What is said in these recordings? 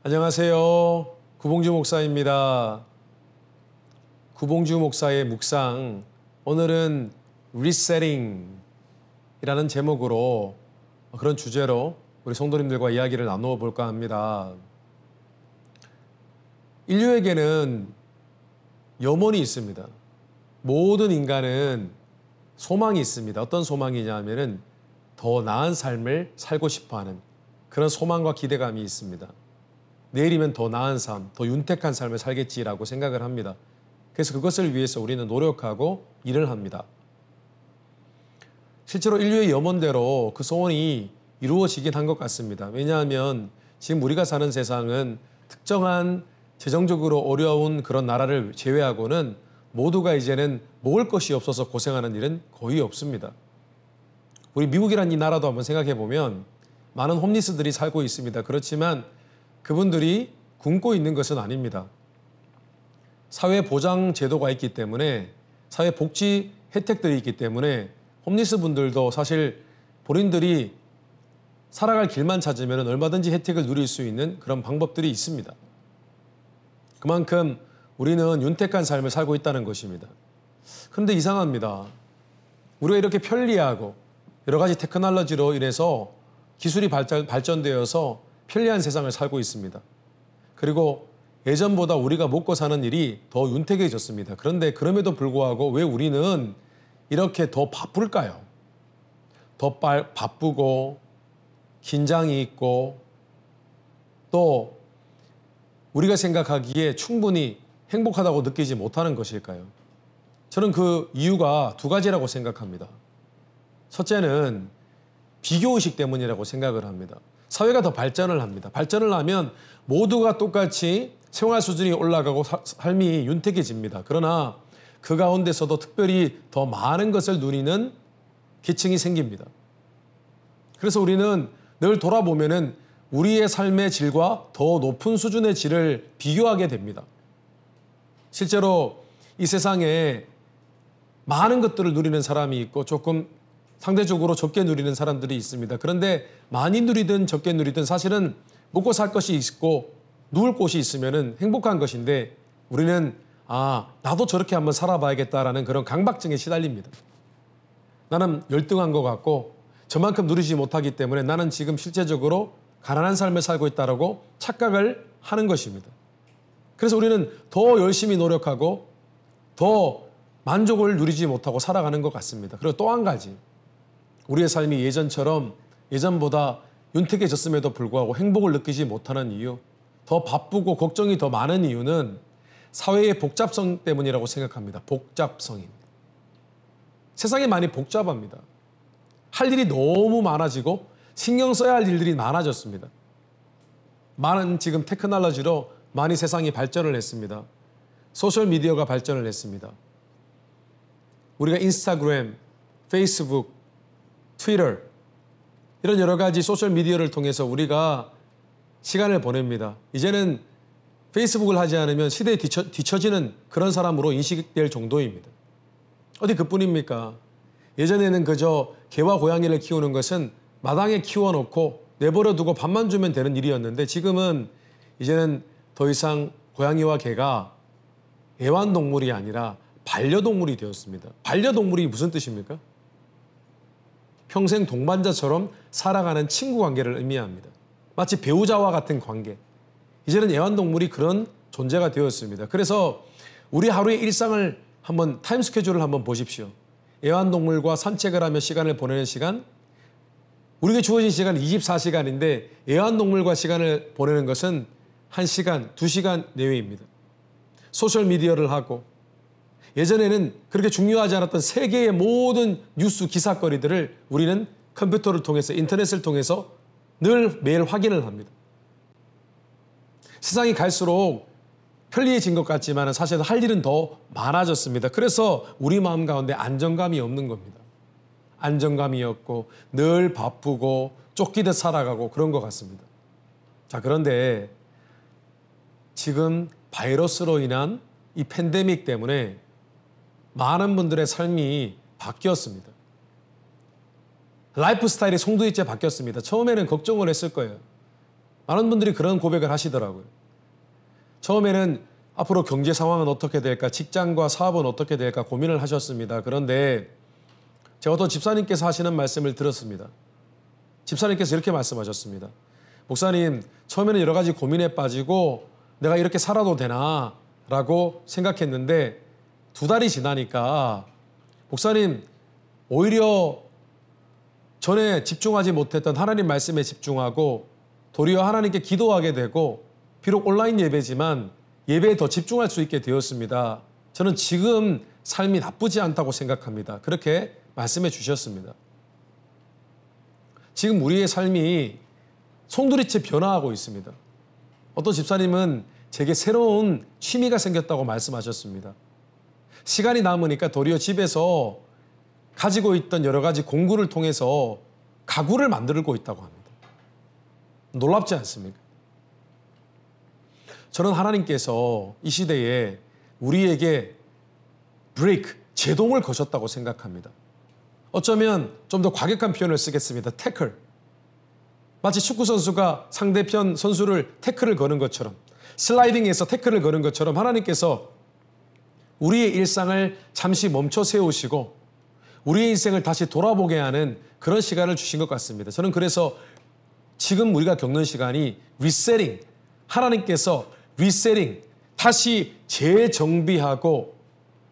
안녕하세요. 구봉주 목사입니다. 구봉주 목사의 묵상, 오늘은 리세팅이라는 제목으로 그런 주제로 우리 성도님들과 이야기를 나누어 볼까 합니다. 인류에게는 염원이 있습니다. 모든 인간은 소망이 있습니다. 어떤 소망이냐면은 더 나은 삶을 살고 싶어하는 그런 소망과 기대감이 있습니다. 내일이면 더 나은 삶, 더 윤택한 삶을 살겠지라고 생각을 합니다. 그래서 그것을 위해서 우리는 노력하고 일을 합니다. 실제로 인류의 염원대로 그 소원이 이루어지긴 한 것 같습니다. 왜냐하면 지금 우리가 사는 세상은 특정한 재정적으로 어려운 그런 나라를 제외하고는 모두가 이제는 먹을 것이 없어서 고생하는 일은 거의 없습니다. 우리 미국이라는 이 나라도 한번 생각해 보면 많은 홈리스들이 살고 있습니다. 그렇지만 그분들이 굶고 있는 것은 아닙니다. 사회보장 제도가 있기 때문에, 사회복지 혜택들이 있기 때문에 홈리스 분들도 사실 본인들이 살아갈 길만 찾으면 얼마든지 혜택을 누릴 수 있는 그런 방법들이 있습니다. 그만큼 우리는 윤택한 삶을 살고 있다는 것입니다. 그런데 이상합니다. 우리가 이렇게 편리하고 여러 가지 테크놀로지로 인해서 기술이 발전되어서 편리한 세상을 살고 있습니다. 그리고 예전보다 우리가 먹고 사는 일이 더 윤택해졌습니다. 그런데 그럼에도 불구하고 왜 우리는 이렇게 더 바쁠까요? 더 바쁘고 긴장이 있고 또 우리가 생각하기에 충분히 행복하다고 느끼지 못하는 것일까요? 저는 그 이유가 두 가지라고 생각합니다. 첫째는 비교의식 때문이라고 생각을 합니다. 사회가 더 발전을 합니다. 발전을 하면 모두가 똑같이 생활 수준이 올라가고 삶이 윤택해집니다. 그러나 그 가운데서도 특별히 더 많은 것을 누리는 계층이 생깁니다. 그래서 우리는 늘 돌아보면은 우리의 삶의 질과 더 높은 수준의 질을 비교하게 됩니다. 실제로 이 세상에 많은 것들을 누리는 사람이 있고 조금 상대적으로 적게 누리는 사람들이 있습니다. 그런데 많이 누리든 적게 누리든 사실은 먹고 살 것이 있고 누울 곳이 있으면 행복한 것인데 우리는 나도 저렇게 한번 살아봐야겠다라는 그런 강박증에 시달립니다. 나는 열등한 것 같고 저만큼 누리지 못하기 때문에 나는 지금 실제적으로 가난한 삶을 살고 있다라고 착각을 하는 것입니다. 그래서 우리는 더 열심히 노력하고 더 만족을 누리지 못하고 살아가는 것 같습니다. 그리고 또 한 가지, 우리의 삶이 예전보다 윤택해졌음에도 불구하고 행복을 느끼지 못하는 이유, 더 바쁘고 걱정이 더 많은 이유는 사회의 복잡성 때문이라고 생각합니다. 복잡성입니다. 세상이 많이 복잡합니다. 할 일이 너무 많아지고 신경 써야 할 일들이 많아졌습니다. 많은 지금 테크놀로지로 많이 세상이 발전을 했습니다. 소셜미디어가 발전을 했습니다. 우리가 인스타그램, 페이스북, 트위터 이런 여러 가지 소셜미디어를 통해서 우리가 시간을 보냅니다. 이제는 페이스북을 하지 않으면 시대에 뒤처지는 그런 사람으로 인식될 정도입니다. 어디 그뿐입니까? 예전에는 그저 개와 고양이를 키우는 것은 마당에 키워놓고 내버려두고 밥만 주면 되는 일이었는데 지금은 이제는 더 이상 고양이와 개가 애완동물이 아니라 반려동물이 되었습니다. 반려동물이 무슨 뜻입니까? 평생 동반자처럼 살아가는 친구 관계를 의미합니다. 마치 배우자와 같은 관계. 이제는 애완동물이 그런 존재가 되었습니다. 그래서 우리 하루의 일상을 한번 타임 스케줄을 한번 보십시오. 애완동물과 산책을 하며 시간을 보내는 시간, 우리에게 주어진 시간은 24시간인데 애완동물과 시간을 보내는 것은 1시간, 2시간 내외입니다. 소셜미디어를 하고 예전에는 그렇게 중요하지 않았던 세계의 모든 뉴스 기사거리들을 우리는 컴퓨터를 통해서 인터넷을 통해서 늘 매일 확인을 합니다. 세상이 갈수록 편리해진 것 같지만 사실 할 일은 더 많아졌습니다. 그래서 우리 마음 가운데 안정감이 없는 겁니다. 안정감이 없고 늘 바쁘고 쫓기듯 살아가고 그런 것 같습니다. 자, 그런데 지금 바이러스로 인한 이 팬데믹 때문에 많은 분들의 삶이 바뀌었습니다. 라이프 스타일이 송두리째 바뀌었습니다. 처음에는 걱정을 했을 거예요. 많은 분들이 그런 고백을 하시더라고요. 처음에는 앞으로 경제 상황은 어떻게 될까, 직장과 사업은 어떻게 될까 고민을 하셨습니다. 그런데 제가 어떤 집사님께서 하시는 말씀을 들었습니다. 집사님께서 이렇게 말씀하셨습니다. 목사님, 처음에는 여러 가지 고민에 빠지고 내가 이렇게 살아도 되나 라고 생각했는데 2달이 지나니까 목사님, 오히려 전에 집중하지 못했던 하나님 말씀에 집중하고 도리어 하나님께 기도하게 되고, 비록 온라인 예배지만 예배에 더 집중할 수 있게 되었습니다. 저는 지금 삶이 나쁘지 않다고 생각합니다. 그렇게 말씀해 주셨습니다. 지금 우리의 삶이 송두리째 변화하고 있습니다. 어떤 집사님은 제게 새로운 취미가 생겼다고 말씀하셨습니다. 시간이 남으니까 도리어 집에서 가지고 있던 여러 가지 공구를 통해서 가구를 만들고 있다고 합니다. 놀랍지 않습니까? 저는 하나님께서 이 시대에 우리에게 브레이크, 제동을 거셨다고 생각합니다. 어쩌면 좀 더 과격한 표현을 쓰겠습니다. 태클. 마치 축구 선수가 상대편 선수를 태클을 거는 것처럼, 슬라이딩에서 태클을 거는 것처럼 하나님께서 우리의 일상을 잠시 멈춰 세우시고 우리의 인생을 다시 돌아보게 하는 그런 시간을 주신 것 같습니다. 저는 그래서 지금 우리가 겪는 시간이 리세팅, 하나님께서 리세팅, 다시 재정비하고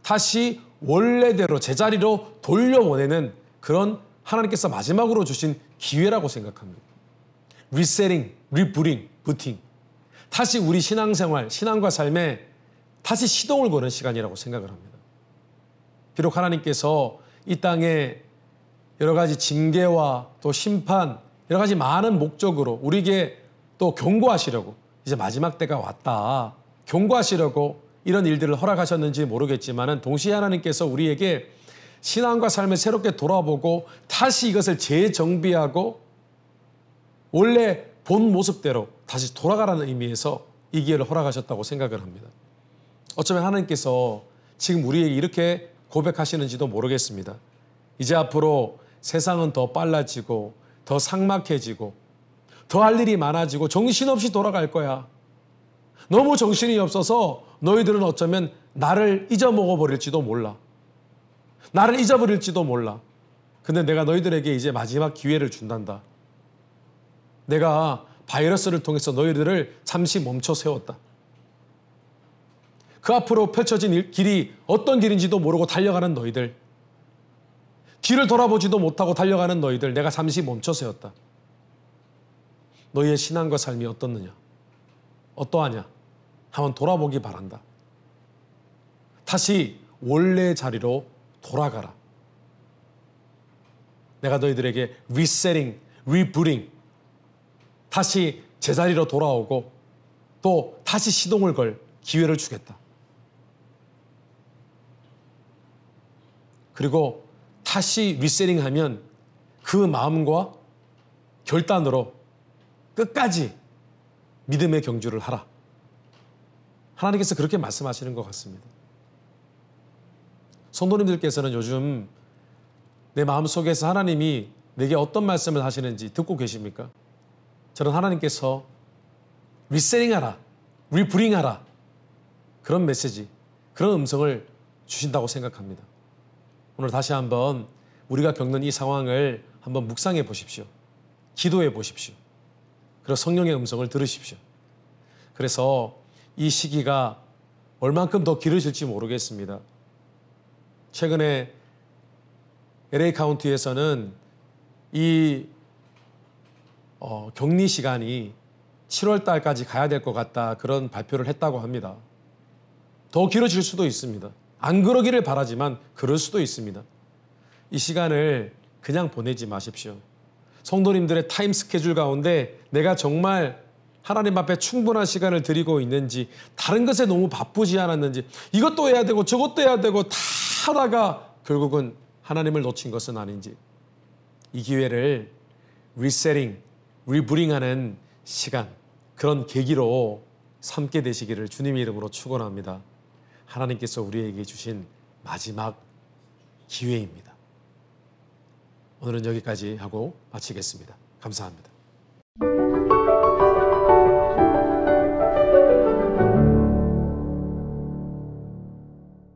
다시 원래대로 제자리로 돌려보내는 그런 하나님께서 마지막으로 주신 기회라고 생각합니다. 리세팅, 리부팅, 부팅. 다시 우리 신앙생활, 신앙과 삶에 다시 시동을 거는 시간이라고 생각을 합니다. 비록 하나님께서 이 땅에 여러 가지 징계와 또 심판, 여러 가지 많은 목적으로 우리에게 또 경고하시려고, 이제 마지막 때가 왔다, 경고하시려고 이런 일들을 허락하셨는지 모르겠지만 동시에 하나님께서 우리에게 신앙과 삶을 새롭게 돌아보고 다시 이것을 재정비하고 원래 본 모습대로 다시 돌아가라는 의미에서 이 기회를 허락하셨다고 생각을 합니다. 어쩌면 하나님께서 지금 우리에게 이렇게 고백하시는지도 모르겠습니다. 이제 앞으로 세상은 더 빨라지고 더 삭막해지고 더 할 일이 많아지고 정신없이 돌아갈 거야. 너무 정신이 없어서 너희들은 어쩌면 나를 잊어먹어 버릴지도 몰라. 나를 잊어버릴지도 몰라. 근데 내가 너희들에게 이제 마지막 기회를 준단다. 내가 바이러스를 통해서 너희들을 잠시 멈춰 세웠다. 그 앞으로 펼쳐진 길이 어떤 길인지도 모르고 달려가는 너희들, 뒤를 돌아보지도 못하고 달려가는 너희들, 내가 잠시 멈춰 세웠다. 너희의 신앙과 삶이 어떻느냐, 어떠하냐 한번 돌아보기 바란다. 다시 원래 자리로 돌아가라. 내가 너희들에게 리세팅, 리부팅, 다시 제자리로 돌아오고 또 다시 시동을 걸 기회를 주겠다. 그리고 다시 리세팅하면 그 마음과 결단으로 끝까지 믿음의 경주를 하라. 하나님께서 그렇게 말씀하시는 것 같습니다. 성도님들께서는 요즘 내 마음속에서 하나님이 내게 어떤 말씀을 하시는지 듣고 계십니까? 저는 하나님께서 리세팅하라, 리브링하라, 그런 메시지, 그런 음성을 주신다고 생각합니다. 오늘 다시 한번 우리가 겪는 이 상황을 한번 묵상해 보십시오. 기도해 보십시오. 그리고 성령의 음성을 들으십시오. 그래서 이 시기가 얼만큼 더 길어질지 모르겠습니다. 최근에 LA 카운티에서는 이 격리 시간이 7월 달까지 가야 될 것 같다, 그런 발표를 했다고 합니다. 더 길어질 수도 있습니다. 안 그러기를 바라지만 그럴 수도 있습니다. 이 시간을 그냥 보내지 마십시오. 성도님들의 타임 스케줄 가운데 내가 정말 하나님 앞에 충분한 시간을 드리고 있는지, 다른 것에 너무 바쁘지 않았는지, 이것도 해야 되고 저것도 해야 되고 다 하다가 결국은 하나님을 놓친 것은 아닌지, 이 기회를 리세팅, 리브링하는 시간, 그런 계기로 삼게 되시기를 주님의 이름으로 축원합니다. 하나님께서 우리에게 주신 마지막 기회입니다. 오늘은 여기까지 하고 마치겠습니다. 감사합니다.